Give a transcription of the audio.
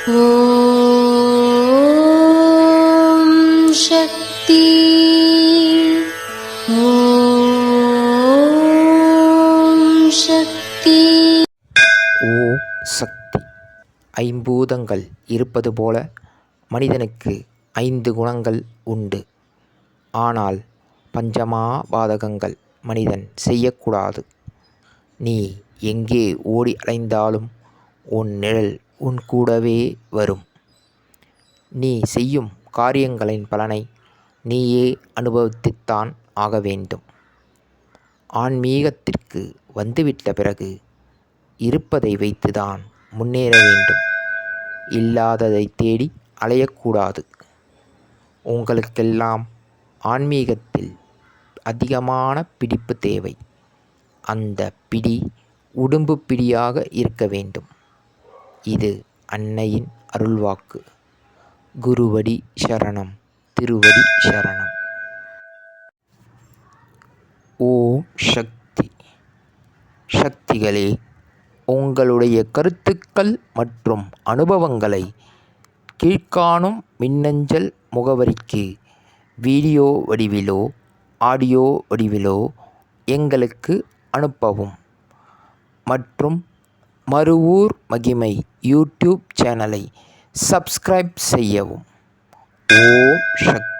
ஓம் சக்தி. ஓம் சக்தி. ஓம் சக்தி. ஐம்பூதங்கள் இருப்பது போல மனிதனுக்கு 5 குணங்கள் உண்டு. ஆனால் பஞ்சமாபாதகங்கள் மனிதன் செய்யக்கூடாது. நீ எங்கே ஓடி அலைந்தாலும் உன் நிழல் உன் கூடவே வரும். நீ செய்யும் காரியங்களின் பலனை நீயே அனுபவித்துத்தான் ஆக வேண்டும். ஆன்மீகத்திற்கு வந்துவிட்ட பிறகு இருப்பதை வைத்துதான் முன்னேற வேண்டும். இல்லாததை தேடி அலையக்கூடாது. உங்களுக்கெல்லாம் ஆன்மீகத்தில் அதிகமான பிடிப்பு தேவை. அந்த பிடி உடும்பு பிடியாக இருக்க வேண்டும். இது அன்னையின் அருள்வாக்கு. குருவடி சரணம், திருவடி சரணம். ஓம் சக்தி. சக்திகளே, உங்களுடைய கருத்துக்கள் மற்றும் அனுபவங்களை கீழ்காணும் மின்னஞ்சல் முகவரிக்கு வீடியோ வடிவிலோ ஆடியோ வடிவிலோ எங்களுக்கு அனுப்பவும். மற்றும் மறுவூர் மகிமை யூடியூப் சேனலை சப்ஸ்கிரைப் செய்யவும். ஓம் சக்தி.